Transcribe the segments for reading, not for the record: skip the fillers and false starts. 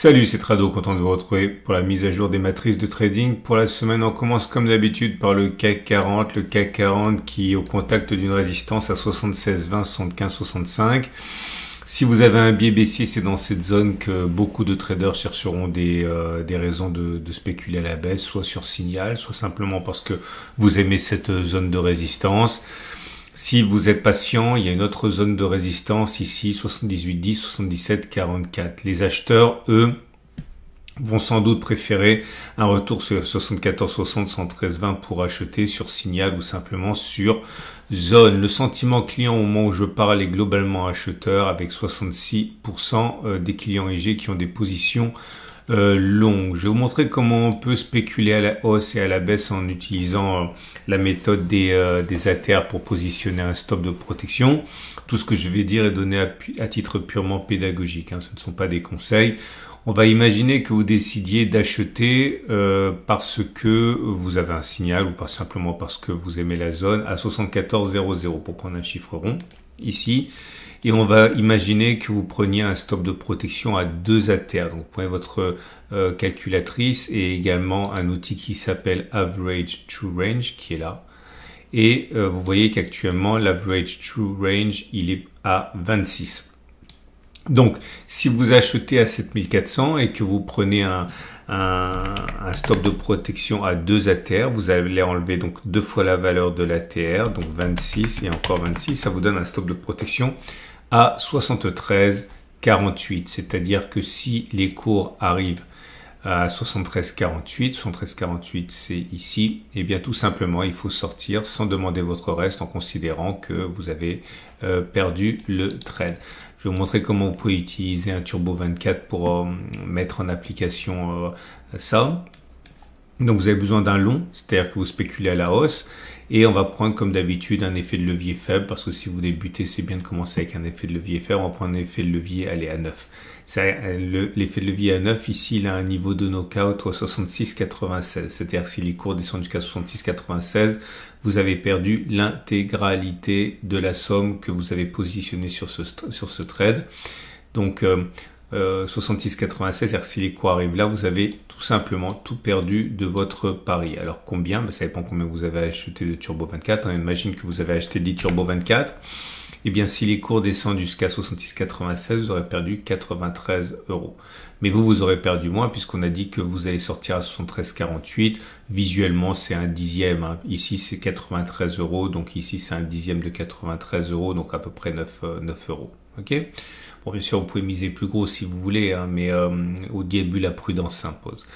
Salut, c'est Trado, content de vous retrouver pour la mise à jour des matrices de trading. Pour la semaine, on commence comme d'habitude par le CAC 40. Le CAC 40 qui est au contact d'une résistance à 76,20, 75, 65. Si vous avez un biais baissier, c'est dans cette zone que beaucoup de traders chercheront des raisons de spéculer à la baisse, soit sur signal, soit simplement parce que vous aimez cette zone de résistance. Si vous êtes patient, il y a une autre zone de résistance ici, 78,10, 77,44. Les acheteurs, eux, vont sans doute préférer un retour sur 74,60, 113,20 pour acheter sur signal ou simplement sur zone. Le sentiment client au moment où je parle est globalement acheteur avec 66% des clients IG qui ont des positions longues. Je vais vous montrer comment on peut spéculer à la hausse et à la baisse en utilisant la méthode des ATR pour positionner un stop de protection. Tout ce que je vais dire est donné à titre purement pédagogique, hein. Ce ne sont pas des conseils. On va imaginer que vous décidiez d'acheter parce que vous avez un signal ou pas simplement parce que vous aimez la zone à 74,00 pour prendre un chiffre rond ici. Et on va imaginer que vous preniez un stop de protection à 2 ATR. Donc vous prenez votre calculatrice et également un outil qui s'appelle Average True Range qui est là. Et vous voyez qu'actuellement l'Average True Range il est à 26. Donc, si vous achetez à 7400 et que vous prenez un stop de protection à 2 ATR, vous allez enlever donc 2 fois la valeur de l'ATR, donc 26 et encore 26, ça vous donne un stop de protection à 73,48. C'est-à-dire que si les cours arrivent à 73,48, 73,48 c'est ici, et bien tout simplement il faut sortir sans demander votre reste en considérant que vous avez perdu le trade. Je vais vous montrer comment vous pouvez utiliser un Turbo 24 pour mettre en application ça. Donc vous avez besoin d'un long, c'est-à-dire que vous spéculez à la hausse. Et on va prendre comme d'habitude un effet de levier faible, parce que si vous débutez, c'est bien de commencer avec un effet de levier faible. On va prendre un effet de levier, allez, à 9. L'effet de levier à 9, ici, il a un niveau de knockout à 66,96. C'est-à-dire que si les cours descendent jusqu'à 66,96, vous avez perdu l'intégralité de la somme que vous avez positionnée sur ce trade. Donc, 66,96, c'est-à-dire que si les cours arrivent là, vous avez tout simplement tout perdu de votre pari. Alors combien? Ça dépend combien vous avez acheté de Turbo 24. On imagine que vous avez acheté 10 Turbo 24. Eh bien, si les cours descendent jusqu'à 66,96, vous aurez perdu 93 €. Mais vous aurez perdu moins puisqu'on a dit que vous allez sortir à 73,48. Visuellement, c'est un dixième, hein. Ici, c'est 93 €. Donc ici, c'est un dixième de 93 €. Donc à peu près 9 €. OK? Bon, bien sûr, vous pouvez miser plus gros si vous voulez, hein, mais au début, la prudence s'impose.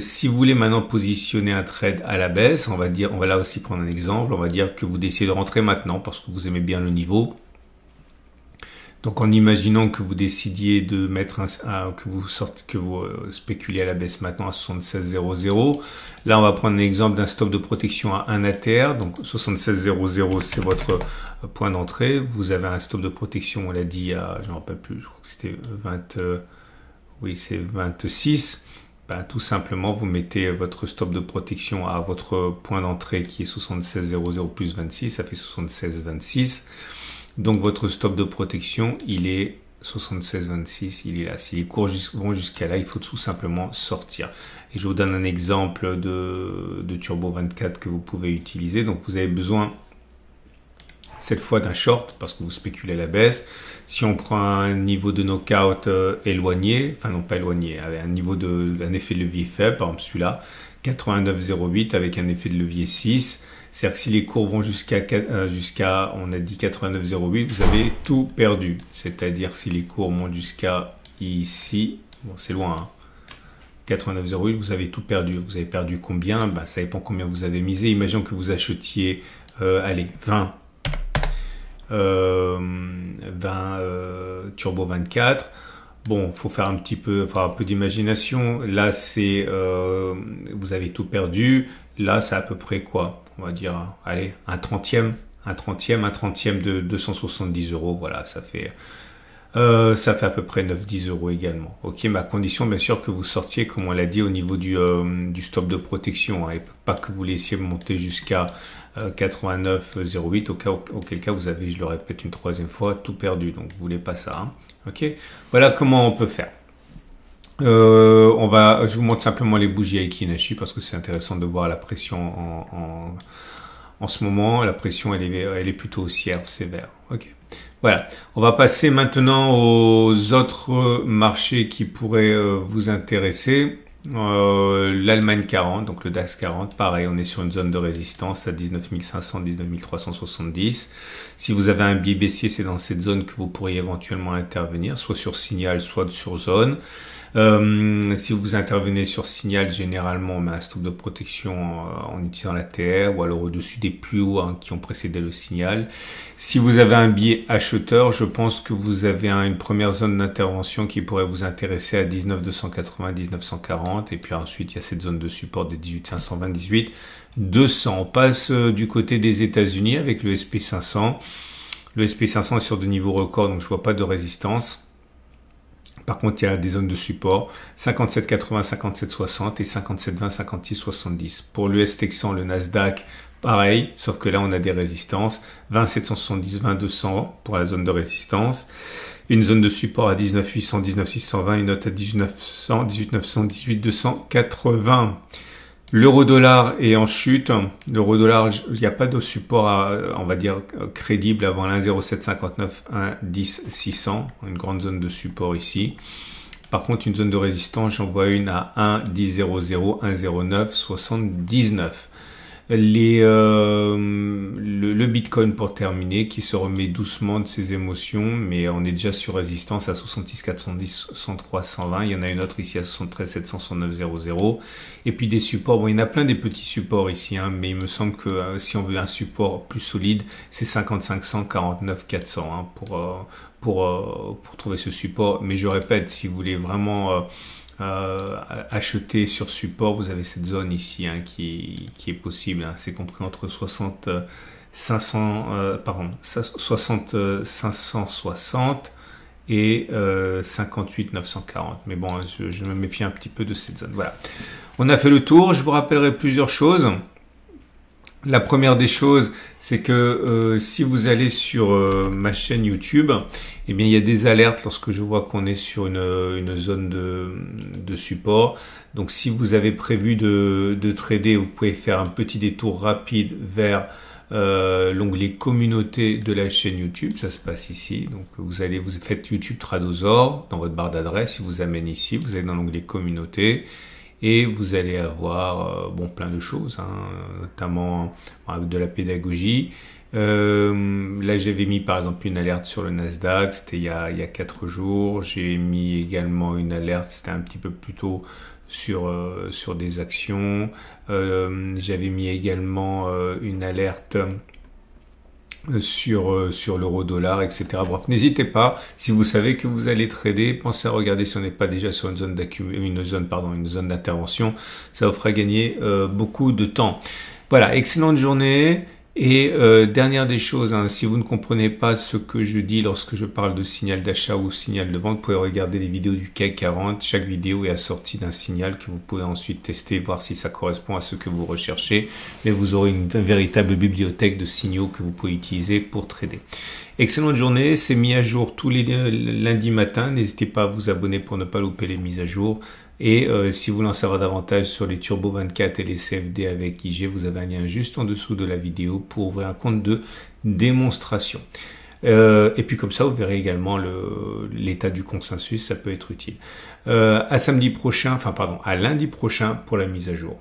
Si vous voulez maintenant positionner un trade à la baisse, on va là aussi prendre un exemple. On va dire que vous décidez de rentrer maintenant parce que vous aimez bien le niveau. Donc, en imaginant que vous décidiez de mettre que vous spéculez à la baisse maintenant à 76,00. Là, on va prendre l'exemple d'un stop de protection à 1 ATR. Donc, 76,00, c'est votre point d'entrée. Vous avez un stop de protection, on l'a dit, je ne me rappelle plus, je crois que c'était 26. Ben, tout simplement, vous mettez votre stop de protection à votre point d'entrée qui est 76,00 plus 26, ça fait 76,26. Donc votre stop de protection, il est 76,26, il est là. Si les cours vont jusqu'à là, il faut tout simplement sortir. Et je vous donne un exemple de Turbo 24 que vous pouvez utiliser. Donc vous avez besoin cette fois d'un short parce que vous spéculez à la baisse. Si on prend un niveau de knockout éloigné, enfin non pas éloigné, avec un niveau d'un effet de levier faible, par exemple celui-là, 89,08 avec un effet de levier 6. C'est-à-dire que si les cours vont jusqu'à, on a dit 89,08, vous avez tout perdu. C'est-à-dire que si les cours montent jusqu'à ici, bon c'est loin, hein, 89,08, vous avez tout perdu. Vous avez perdu combien? Ben, ça dépend combien vous avez misé. Imaginons que vous achetiez, allez, 20 Turbo 24. Bon, faut faire un peu d'imagination. Là, vous avez tout perdu. Là, c'est à peu près quoi? On va dire, allez, un trentième de 270 €. Voilà, ça fait à peu près 9-10 € également. Ok, mais à condition, bien sûr, que vous sortiez, comme on l'a dit, au niveau du stop de protection, hein, et pas que vous laissiez monter jusqu'à 89,08, auquel cas vous avez, je le répète une troisième fois, tout perdu. Donc, vous voulez pas ça. Hein. Ok, voilà comment on peut faire. Je vous montre simplement les bougies Aiki Nashi parce que c'est intéressant de voir la pression en ce moment. La pression, elle est plutôt haussière, sévère. Ok. Voilà. On va passer maintenant aux autres marchés qui pourraient vous intéresser. L'Allemagne 40, donc le DAX 40, pareil, on est sur une zone de résistance à 19 500, 19 370. Si vous avez un biais baissier, c'est dans cette zone que vous pourriez éventuellement intervenir, soit sur signal, soit sur zone. Si vous intervenez sur signal, généralement on met un stop de protection en utilisant la TR ou alors au-dessus des plus hauts qui ont précédé le signal. Si vous avez un biais acheteur, je pense que vous avez une première zone d'intervention qui pourrait vous intéresser à 19 280, 19 140 et puis ensuite il y a cette zone de support des 18 520, 18 200. On passe du côté des États-Unis avec le SP500. Le SP500 est sur de niveaux records, donc je vois pas de résistance. Par contre, il y a des zones de support 57,80, 57,60 et 57,20, 56,70. Pour l'US Texan, le Nasdaq, pareil, sauf que là, on a des résistances 20,770, 20,200 pour la zone de résistance. Une zone de support à 19,800, 19,620, une note à 18,900, 18,900, 18,280. L'euro-dollar est en chute. L'euro-dollar, il n'y a pas de support, on va dire, crédible avant l'1,0759, 1,10,600. Une grande zone de support ici. Par contre, une zone de résistance, j'en vois une à 1,10,00, 1,09,79. Le Bitcoin pour terminer qui se remet doucement de ses émotions, mais on est déjà sur résistance à 66 410, 103 120. Il y en a une autre ici à 73 700, 109 00. Et puis des supports, bon, il y en a plein des petits supports ici, mais il me semble que si on veut un support plus solide, c'est 55 100, 49 400 pour trouver ce support. Mais je répète, si vous voulez vraiment acheter sur support, vous avez cette zone ici qui est possible, c'est compris entre 60 560 et 58 940, mais bon, je me méfie un petit peu de cette zone. Voilà, on a fait le tour. Je vous rappellerai plusieurs choses. La première des choses, c'est que si vous allez sur ma chaîne YouTube, eh bien il y a des alertes lorsque je vois qu'on est sur une zone de support. Donc si vous avez prévu de trader, vous pouvez faire un petit détour rapide vers l'onglet communauté de la chaîne YouTube. Ça se passe ici. Donc vous faites YouTube Tradosaur dans votre barre d'adresse, il vous amène ici, vous allez dans l'onglet communauté. Et vous allez avoir plein de choses, notamment de la pédagogie. Là, j'avais mis par exemple une alerte sur le Nasdaq, c'était il y a 4 jours. J'ai mis également une alerte, c'était un petit peu plus tôt sur des actions. J'avais mis également une alerte sur l'euro-dollar, etc. Bref, n'hésitez pas, si vous savez que vous allez trader, pensez à regarder si on n'est pas déjà sur une zone d'intervention. Ça vous fera gagner beaucoup de temps. Voilà, excellente journée. Et dernière des choses, si vous ne comprenez pas ce que je dis lorsque je parle de signal d'achat ou signal de vente, vous pouvez regarder les vidéos du CAC 40. Chaque vidéo est assortie d'un signal que vous pouvez ensuite tester, voir si ça correspond à ce que vous recherchez. Mais vous aurez une véritable bibliothèque de signaux que vous pouvez utiliser pour trader. Excellente journée, c'est mis à jour tous les lundis matin. N'hésitez pas à vous abonner pour ne pas louper les mises à jour. Et si vous voulez en savoir davantage sur les Turbo 24 et les CFD avec IG, vous avez un lien juste en dessous de la vidéo pour ouvrir un compte de démonstration. Et puis comme ça, vous verrez également l'état du consensus, ça peut être utile. À lundi prochain pour la mise à jour.